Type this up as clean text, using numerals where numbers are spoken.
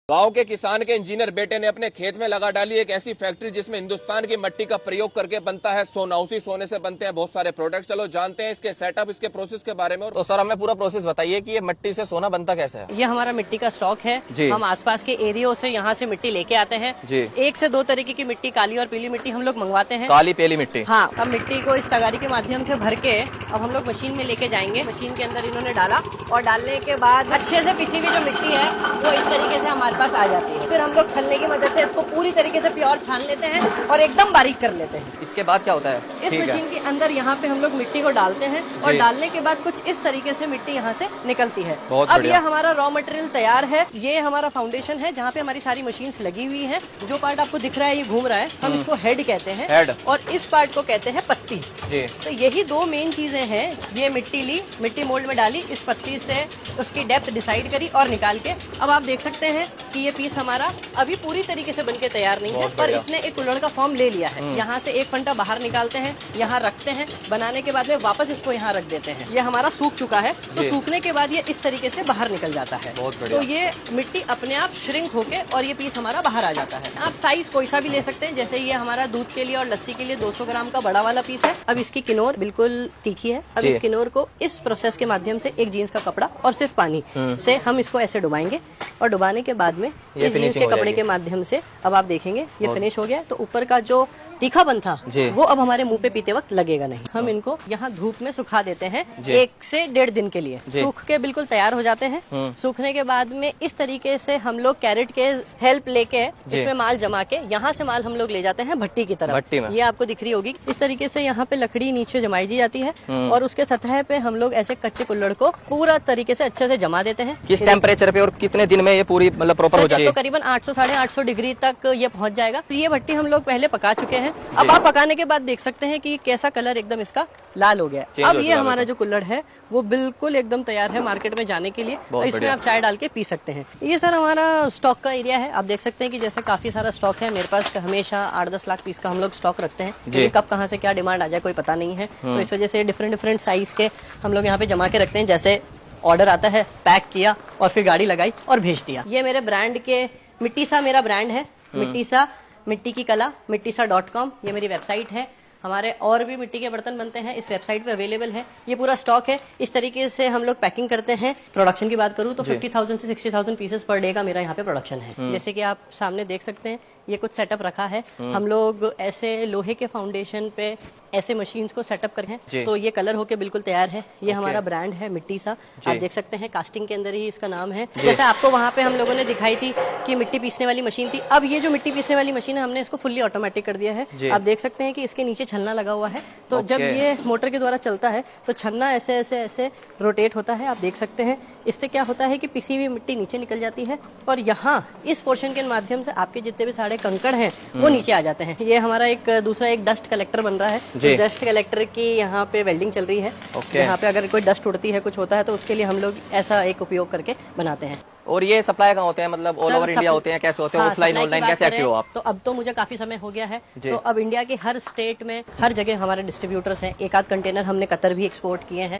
गांव के किसान के इंजीनियर बेटे ने अपने खेत में लगा डाली एक ऐसी फैक्ट्री जिसमें हिंदुस्तान की मिट्टी का प्रयोग करके बनता है सोना। उसी सोने से बनते हैं बहुत सारे प्रोडक्ट। चलो जानते हैं इसके सेटअप, इसके प्रोसेस के बारे में। तो सर हमें पूरा प्रोसेस बताइए कि ये मिट्टी से सोना बनता कैसे है। ये हमारा मिट्टी का स्टॉक है जी। हम आसपास के एरियो से यहाँ से मिट्टी लेके आते हैं जी। 1 से 2 तरीके की मिट्टी, काली और पीली मिट्टी हम लोग मंगवाते हैं। काली पीली मिट्टी। हाँ, अब मिट्टी को इस तगारी के माध्यम से भर के अब हम लोग मशीन में लेके जाएंगे। मशीन के अंदर इन्होंने डाला और डालने के बाद अच्छे से पिसी हुई जो मिट्टी है वो इस तरीके से हमारे पास आ जाती है। फिर हम लोग छलने की मदद से इसको पूरी तरीके से प्योर छान लेते हैं और एकदम बारीक कर लेते हैं। इसके बाद क्या होता है? इस मशीन के अंदर यहाँ पे हम लोग मिट्टी को डालते हैं और डालने के बाद कुछ इस तरीके से मिट्टी यहाँ से निकलती है। अब ये हमारा रॉ मटेरियल तैयार है। ये हमारा फाउंडेशन है जहाँ पे हमारी सारी मशीन्स लगी हुई है। जो पार्ट आपको दिख रहा है ये घूम रहा है, हम इसको हेड कहते हैं। हेड। और इस पार्ट को कहते हैं पत्ती। जी। तो यही 2 मेन चीजें हैं। ये मिट्टी ली, मिट्टी मोल्ड में डाली, इस पत्ती से उसकी डेप्थ डिसाइड करी और निकाल के अब आप देख सकते हैं कि ये पीस हमारा अभी पूरी तरीके से बनके तैयार नहीं है, पर इसने एक कुल्हड़ का फॉर्म ले लिया है। यहाँ से एक फंटा बाहर निकालते हैं, यहाँ रखते हैं, बनाने के बाद में वापस इसको यहाँ रख देते हैं। ये हमारा सूख चुका है, तो सूखने के बाद ये इस तरीके से बाहर निकल जाता है। तो ये मिट्टी अपने आप श्रिंक होके और ये पीस हमारा बाहर आ जाता है। आप साइज कोई सा भी ले सकते हैं, जैसे ये हमारा दूध के लिए और लस्सी के लिए 200 ग्राम का बड़ा वाला पीस है। अब इसकी किनोर बिल्कुल तीखी है। अब इस किनोर को इस प्रोसेस के माध्यम से एक जीन्स का कपड़ा और सिर्फ पानी से हम इसको ऐसे डुबाएंगे और डुबाने के बाद में इस जीन्स के कपड़े के माध्यम से अब आप देखेंगे ये फिनिश हो गया। तो ऊपर का जो तीखापन था वो अब हमारे मुंह पे पीते वक्त लगेगा नहीं। हम इनको यहाँ धूप में सुखा देते हैं 1 से 1.5 दिन के लिए। सूख के बिल्कुल तैयार हो जाते हैं। सूखने के बाद में इस तरीके से हम लोग कैरेट के हेल्प लेके जिसमें माल जमा के यहाँ से माल हम लोग ले जाते हैं भट्टी की तरफ। ये आपको दिख रही होगी। इस तरीके से यहाँ पे लकड़ी नीचे जमाई दी जाती है और उसके सतह पे हम लोग ऐसे कच्चे कुल्हड़ को पूरा तरीके से अच्छे से जमा देते हैं। किस टेम्परेचर पे और कितने दिन में ये पूरी मतलब प्रॉपर हो जाती है? तो करीबन 800 साढ़े 800 डिग्री तक ये पहुंच जाएगा। फिर ये भट्टी हम लोग पहले पका चुके हैं। अब आप पकाने के बाद देख सकते हैं कि कैसा कलर एकदम इसका लाल हो गया। अब ये हमारा जो कुल्हड़ है वो बिल्कुल एकदम तैयार है मार्केट में जाने के लिए। और इसमें आप चाय डाल के पी सकते हैं। ये सर हमारा स्टॉक का एरिया है। आप देख सकते हैं कि जैसे काफी सारा स्टॉक है मेरे पास। हमेशा 8-10 लाख पीस का हम लोग स्टॉक रखते हैं, क्योंकि कब कहाँ से क्या डिमांड आ जाए कोई पता नहीं है। तो इस वजह से डिफरेंट साइज के हम लोग यहाँ पे जमा के रखते हैं। जैसे ऑर्डर आता है, पैक किया और फिर गाड़ी लगाई और भेज दिया। ये मेरे ब्रांड के मिट्टी सा मेरा ब्रांड है। मिट्टी सा, मिट्टी की कला, मिट्टीसा.com ये मेरी वेबसाइट है। हमारे और भी मिट्टी के बर्तन बनते हैं, इस वेबसाइट पे अवेलेबल है। ये पूरा स्टॉक है। इस तरीके से हम लोग पैकिंग करते हैं। प्रोडक्शन की बात करूँ तो 50,000 से 60,000 पीसेस पर डे का मेरा यहाँ पे प्रोडक्शन है। जैसे कि आप सामने देख सकते हैं ये कुछ सेटअप रखा है। हम लोग ऐसे लोहे के फाउंडेशन पे ऐसे मशीन्स को सेटअप कर हैं, तो ये कलर होके बिल्कुल तैयार है। ये हमारा ब्रांड है मिट्टी सा। आप देख सकते हैं कास्टिंग के अंदर ही इसका नाम है। जैसे आपको वहाँ पे हम लोगों ने दिखाई थी कि मिट्टी पीसने वाली मशीन थी। अब ये जो मिट्टी पीसने वाली मशीन है हमने इसको फुल्ली ऑटोमेटिक कर दिया है। आप देख सकते हैं कि इसके नीचे छलना लगा हुआ है। तो जब ये मोटर के द्वारा चलता है तो छन्ना ऐसे ऐसे ऐसे रोटेट होता है। आप देख सकते हैं इससे क्या होता है कि पिसी हुई मिट्टी नीचे निकल जाती है और यहाँ इस पोर्शन के माध्यम से आपके जितने भी सारे कंकड़ हैं वो नीचे आ जाते हैं। ये हमारा एक दूसरा एक डस्ट कलेक्टर बन रहा है। डस्ट कलेक्टर की यहाँ पे वेल्डिंग चल रही है। यहाँ पे अगर कोई डस्ट उड़ती है, कुछ होता है, तो उसके लिए हम लोग ऐसा एक उपयोग करके बनाते हैं। और ये सप्लाई कहाँ होते हैं, मतलब ऑल ओवर इंडिया होते हैं, कैसे होते हैं? ऑफलाइन ऑनलाइन कैसे एक्टिव हो आप? तो अब तो मुझे काफी समय हो गया है, तो अब इंडिया के हर स्टेट में हर जगह हमारे डिस्ट्रीब्यूटर्स हैं। 1 आध कंटेनर हमने कतर भी एक्सपोर्ट किए हैं।